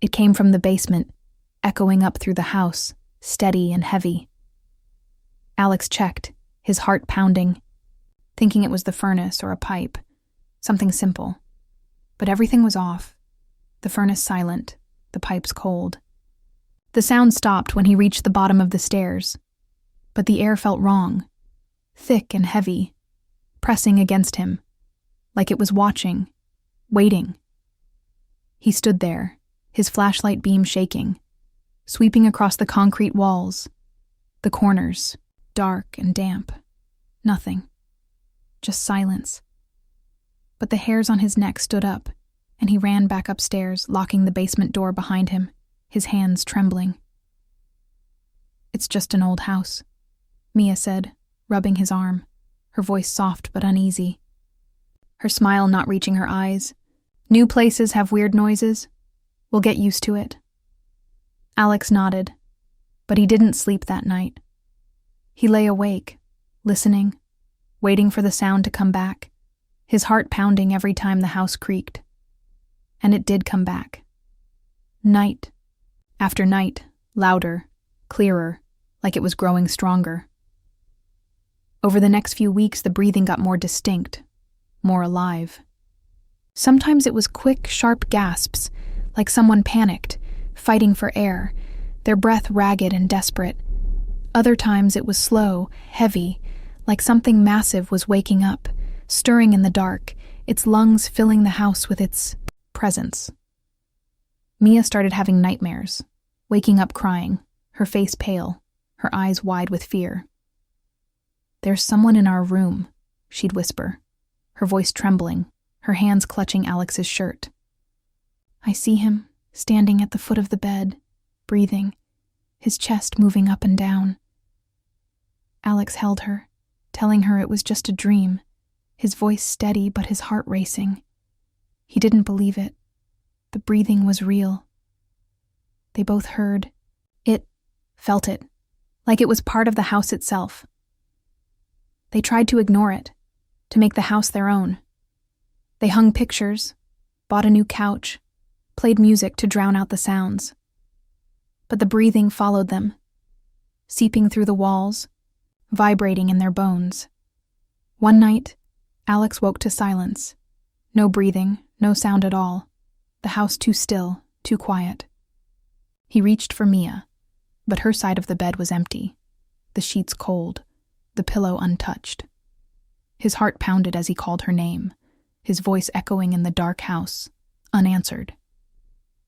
Speaker 1: It came from the basement, echoing up through the house, steady and heavy. Alex checked, his heart pounding, thinking it was the furnace or a pipe, something simple. But everything was off. The furnace silent, the pipes cold. The sound stopped when he reached the bottom of the stairs, but the air felt wrong, thick and heavy, pressing against him, like it was watching, waiting. He stood there, his flashlight beam shaking, sweeping across the concrete walls, the corners, dark and damp. Nothing. Just silence. But the hairs on his neck stood up, and he ran back upstairs, locking the basement door behind him, his hands trembling. "It's just an old house," Mia said, rubbing his arm, her voice soft but uneasy. Her smile not reaching her eyes. "New places have weird noises. We'll get used to it." Alex nodded, but he didn't sleep that night. He lay awake, listening, waiting for the sound to come back, his heart pounding every time the house creaked. And it did come back. Night after night, louder, clearer, like it was growing stronger. Over the next few weeks, the breathing got more distinct, more alive. Sometimes it was quick, sharp gasps, like someone panicked, fighting for air, their breath ragged and desperate. Other times it was slow, heavy, like something massive was waking up, stirring in the dark, its lungs filling the house with its presence. Mia started having nightmares, waking up crying, her face pale, her eyes wide with fear. "There's someone in our room," she'd whisper, her voice trembling, her hands clutching Alex's shirt. "I see him, standing at the foot of the bed, breathing, his chest moving up and down." Alex held her, telling her it was just a dream, his voice steady but his heart racing. He didn't believe it. The breathing was real. They both heard it, felt it, like it was part of the house itself. They tried to ignore it, to make the house their own. They hung pictures, bought a new couch, played music to drown out the sounds. But the breathing followed them, seeping through the walls, vibrating in their bones. One night, Alex woke to silence. No breathing, no sound at all. The house too still, too quiet. He reached for Mia, but her side of the bed was empty, the sheets cold, the pillow untouched. His heart pounded as he called her name, his voice echoing in the dark house, unanswered.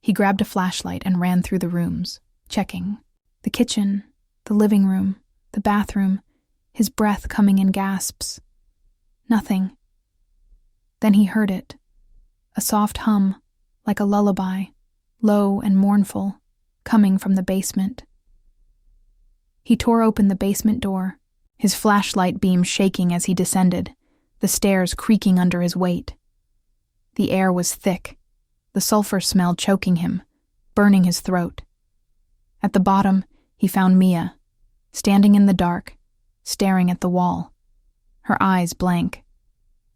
Speaker 1: He grabbed a flashlight and ran through the rooms, checking. The kitchen, the living room, the bathroom, his breath coming in gasps. Nothing. Then he heard it. A soft hum, like a lullaby, low and mournful, coming from the basement. He tore open the basement door, his flashlight beam shaking as he descended, the stairs creaking under his weight. The air was thick, the sulfur smell choking him, burning his throat. At the bottom, he found Mia, standing in the dark, staring at the wall, her eyes blank.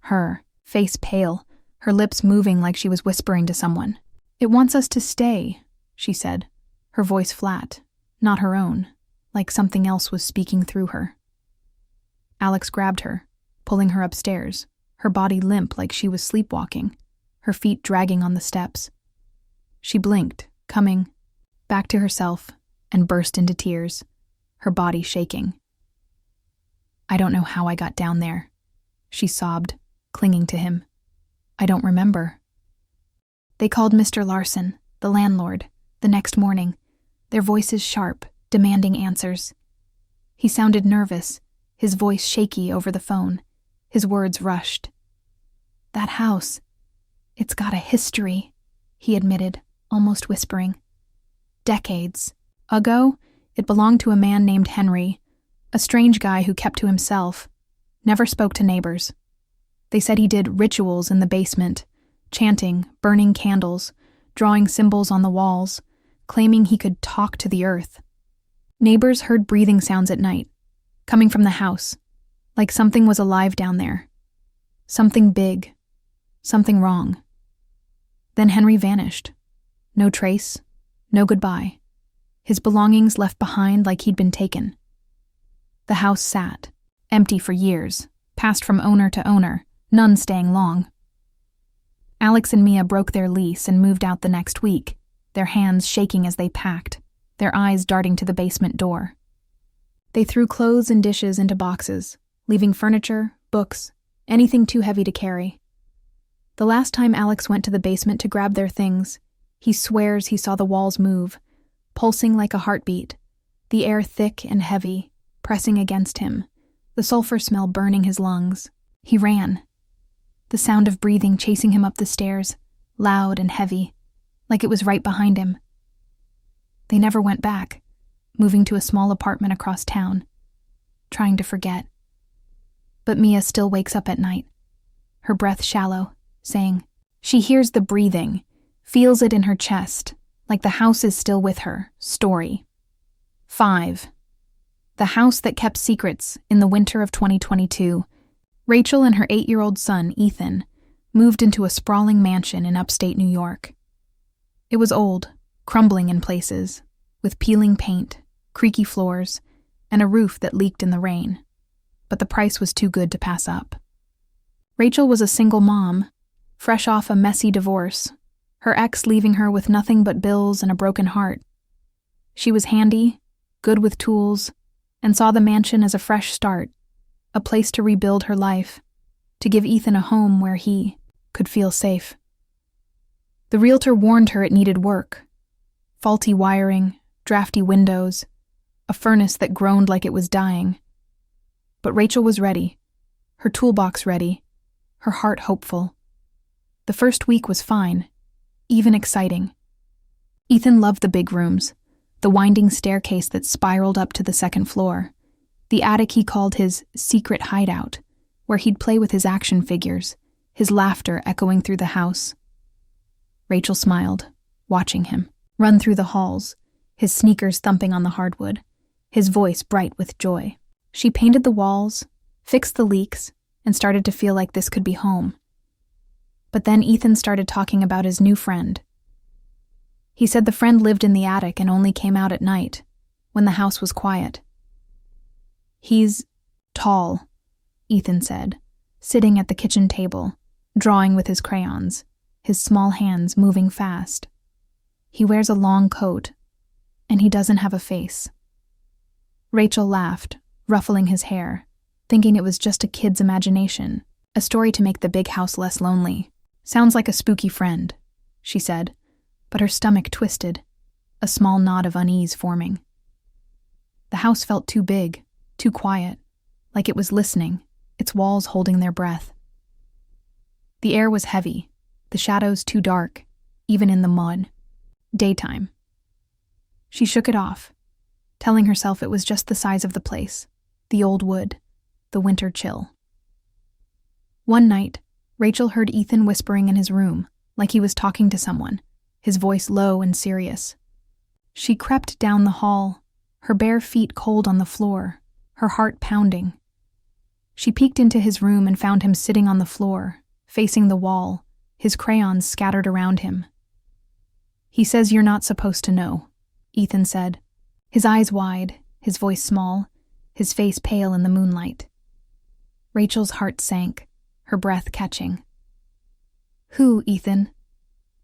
Speaker 1: Her face pale, her lips moving like she was whispering to someone. "It wants us to stay," she said, her voice flat, not her own, like something else was speaking through her. Alex grabbed her, pulling her upstairs, her body limp like she was sleepwalking, her feet dragging on the steps. She blinked, coming back to herself, and burst into tears, her body shaking. "I don't know how I got down there," she sobbed, clinging to him. "I don't remember." They called Mr. Larson, the landlord, the next morning, their voices sharp, demanding answers. He sounded nervous, his voice shaky over the phone, his words rushed. "That house, it's got a history," he admitted, almost whispering. "Decades ago, it belonged to a man named Henry, a strange guy who kept to himself, never spoke to neighbors. They said he did rituals in the basement, chanting, burning candles, drawing symbols on the walls, claiming he could talk to the earth. Neighbors heard breathing sounds at night, coming from the house, like something was alive down there. Something big, something wrong. Then Henry vanished. No trace, no goodbye. His belongings left behind like he'd been taken. The house sat, empty for years, passed from owner to owner, none staying long. Alex and Mia broke their lease and moved out the next week, their hands shaking as they packed, their eyes darting to the basement door. They threw clothes and dishes into boxes, leaving furniture, books, anything too heavy to carry. The last time Alex went to the basement to grab their things, he swears he saw the walls move, pulsing like a heartbeat, the air thick and heavy, pressing against him, the sulfur smell burning his lungs. He ran, the sound of breathing chasing him up the stairs, loud and heavy, like it was right behind him. They never went back, moving to a small apartment across town, trying to forget. But Mia still wakes up at night, her breath shallow, saying, she hears the breathing, feels it in her chest, like the house is still with her. Story 5. The house that kept secrets. In the winter of 2022, Rachel and her 8-year-old son, Ethan, moved into a sprawling mansion in upstate New York. It was old, crumbling in places, with peeling paint, creaky floors, and a roof that leaked in the rain. But the price was too good to pass up. Rachel was a single mom, fresh off a messy divorce, her ex leaving her with nothing but bills and a broken heart. She was handy, good with tools, and saw the mansion as a fresh start, a place to rebuild her life, to give Ethan a home where he could feel safe. The realtor warned her it needed work. Faulty wiring, drafty windows, a furnace that groaned like it was dying. But Rachel was ready, her toolbox ready, her heart hopeful. The first week was fine, even exciting. Ethan loved the big rooms, the winding staircase that spiraled up to the second floor, The attic he called his secret hideout, where he'd play with his action figures, his laughter echoing through the house. Rachel smiled, watching him run through the halls, his sneakers thumping on the hardwood, his voice bright with joy. She painted the walls, fixed the leaks, and started to feel like this could be home. But then Ethan started talking about his new friend. He said the friend lived in the attic and only came out at night, when the house was quiet. "He's tall," Ethan said, sitting at the kitchen table, drawing with his crayons, his small hands moving fast. "He wears a long coat, and he doesn't have a face." Rachel laughed, ruffling his hair, thinking it was just a kid's imagination, a story to make the big house less lonely. "Sounds like a spooky friend," she said, but her stomach twisted, a small knot of unease forming. The house felt too big, too quiet, like it was listening, its walls holding their breath. The air was heavy, the shadows too dark, even in the mud. Daytime. She shook it off, telling herself it was just the size of the place, the old wood, the winter chill. One night, Rachel heard Ethan whispering in his room, like he was talking to someone, his voice low and serious. She crept down the hall, her bare feet cold on the floor, her heart pounding. She peeked into his room and found him sitting on the floor, facing the wall, his crayons scattered around him. "He says you're not supposed to know," Ethan said, his eyes wide, his voice small, his face pale in the moonlight. Rachel's heart sank, her breath catching. "Who, Ethan?"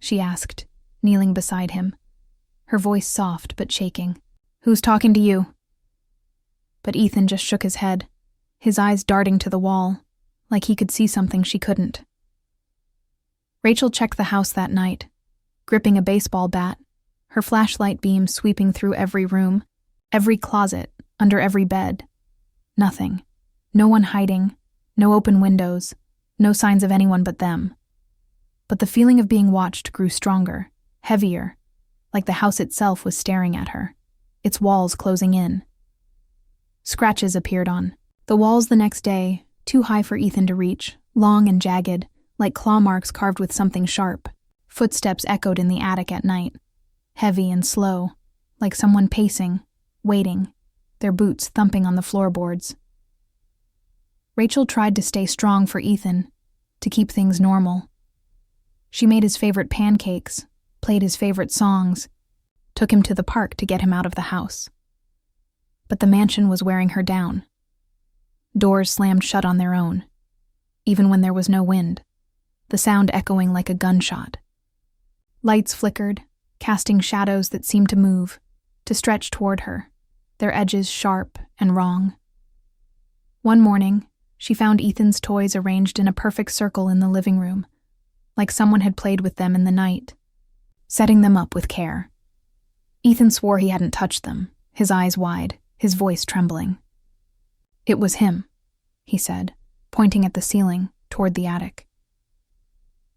Speaker 1: she asked, kneeling beside him, her voice soft but shaking. "Who's talking to you?" But Ethan just shook his head, his eyes darting to the wall, like he could see something she couldn't. Rachel checked the house that night, gripping a baseball bat, her flashlight beam sweeping through every room, every closet, under every bed. Nothing. No one hiding, no open windows, no signs of anyone but them. But the feeling of being watched grew stronger, heavier, like the house itself was staring at her, its walls closing in. Scratches appeared on the walls the next day, too high for Ethan to reach, long and jagged, like claw marks carved with something sharp. Footsteps echoed in the attic at night, heavy and slow, like someone pacing, waiting, their boots thumping on the floorboards. Rachel tried to stay strong for Ethan, to keep things normal. She made his favorite pancakes, played his favorite songs, took him to the park to get him out of the house. But the mansion was wearing her down. Doors slammed shut on their own, even when there was no wind, the sound echoing like a gunshot. Lights flickered, casting shadows that seemed to move, to stretch toward her, their edges sharp and wrong. One morning, she found Ethan's toys arranged in a perfect circle in the living room, like someone had played with them in the night, setting them up with care. Ethan swore he hadn't touched them, his eyes wide, his voice trembling. "It was him," he said, pointing at the ceiling, toward the attic.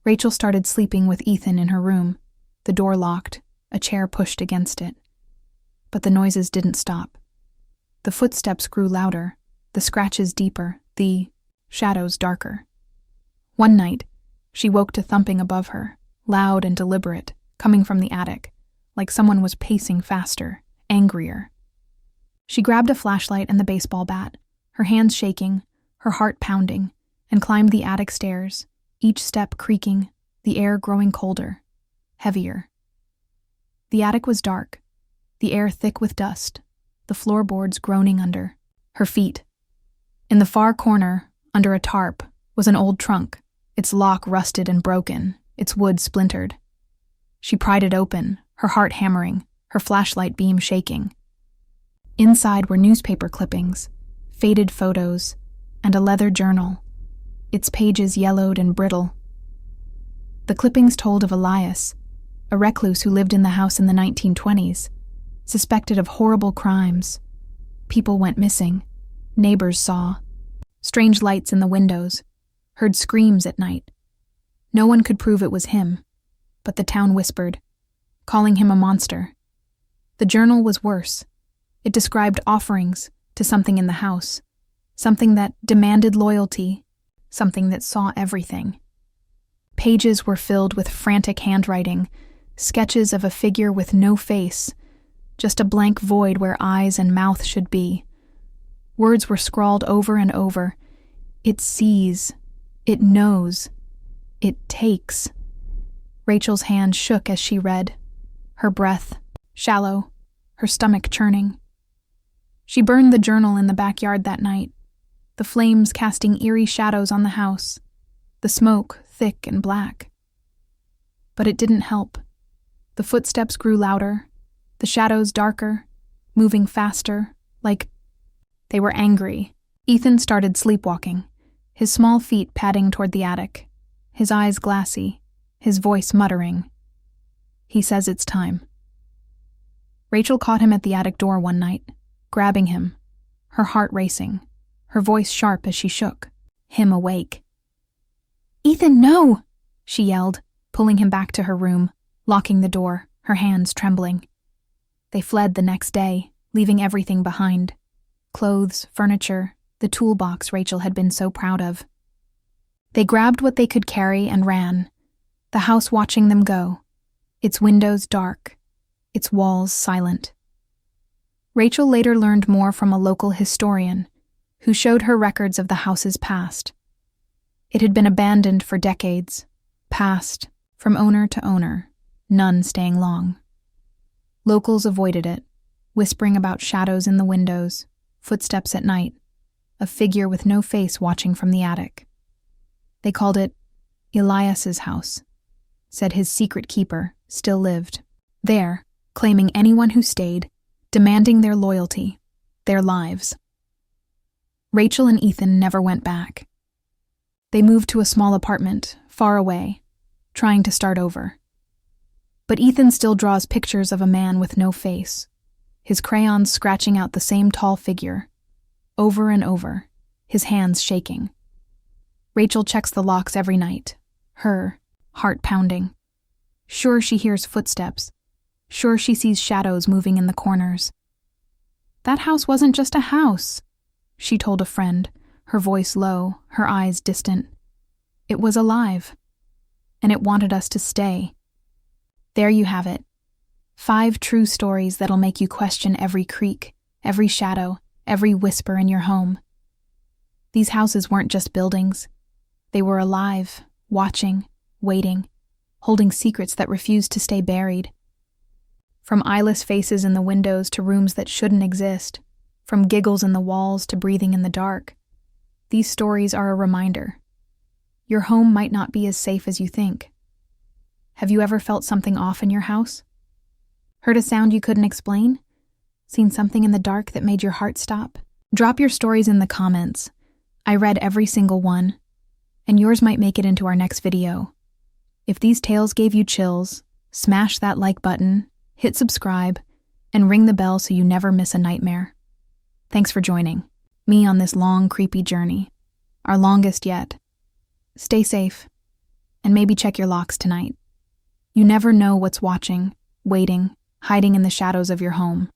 Speaker 1: Rachel started sleeping with Ethan in her room, the door locked, a chair pushed against it. But the noises didn't stop. The footsteps grew louder, the scratches deeper, the shadows darker. One night, she woke to thumping above her, loud and deliberate, coming from the attic, like someone was pacing faster, angrier. She grabbed a flashlight and the baseball bat, her hands shaking, her heart pounding, and climbed the attic stairs, each step creaking, the air growing colder, heavier. The attic was dark, the air thick with dust, the floorboards groaning under her feet. In the far corner, under a tarp, was an old trunk, its lock rusted and broken, its wood splintered. She pried it open, her heart hammering, her flashlight beam shaking. Inside were newspaper clippings, faded photos, and a leather journal, its pages yellowed and brittle. The clippings told of Elias, a recluse who lived in the house in the 1920s, suspected of horrible crimes. People went missing. Neighbors saw strange lights in the windows, heard screams at night. No one could prove it was him, but the town whispered, calling him a monster. The journal was worse. It described offerings to to something in the house, something that demanded loyalty, something that saw everything. Pages were filled with frantic handwriting, sketches of a figure with no face, just a blank void where eyes and mouth should be. Words were scrawled over and over. It sees. It knows. It takes. Rachel's hand shook as she read, her breath shallow, her stomach churning. She burned the journal in the backyard that night, the flames casting eerie shadows on the house, the smoke thick and black. But it didn't help. The footsteps grew louder, the shadows darker, moving faster, like they were angry. Ethan started sleepwalking, his small feet padding toward the attic, his eyes glassy, his voice muttering. He says it's time. Rachel caught him at the attic door one night, grabbing him, her heart racing, her voice sharp as she shook him awake. "Ethan, no!" she yelled, pulling him back to her room, locking the door, her hands trembling. They fled the next day, leaving everything behind. Clothes, furniture, the toolbox Rachel had been so proud of. They grabbed what they could carry and ran, the house watching them go, its windows dark, its walls silent. Rachel later learned more from a local historian who showed her records of the house's past. It had been abandoned for decades, passed from owner to owner, none staying long. Locals avoided it, whispering about shadows in the windows, footsteps at night, a figure with no face watching from the attic. They called it Elias's house, said his secret keeper still lived there, claiming anyone who stayed, demanding their loyalty, their lives. Rachel and Ethan never went back. They moved to a small apartment, far away, trying to start over. But Ethan still draws pictures of a man with no face, his crayons scratching out the same tall figure, over and over, his hands shaking. Rachel checks the locks every night, her heart pounding. Sure she hears footsteps, sure she sees shadows moving in the corners. That house wasn't just a house, she told a friend, her voice low, her eyes distant. It was alive, and it wanted us to stay. There you have it. 5 true stories that'll make you question every creak, every shadow, every whisper in your home. These houses weren't just buildings. They were alive, watching, waiting, holding secrets that refused to stay buried. From eyeless faces in the windows to rooms that shouldn't exist, from giggles in the walls to breathing in the dark, these stories are a reminder. Your home might not be as safe as you think. Have you ever felt something off in your house? Heard a sound you couldn't explain? Seen something in the dark that made your heart stop? Drop your stories in the comments. I read every single one, and yours might make it into our next video. If these tales gave you chills, smash that like button, hit subscribe, and ring the bell so you never miss a nightmare. Thanks for joining me on this long, creepy journey, our longest yet. Stay safe, and maybe check your locks tonight. You never know what's watching, waiting, hiding in the shadows of your home.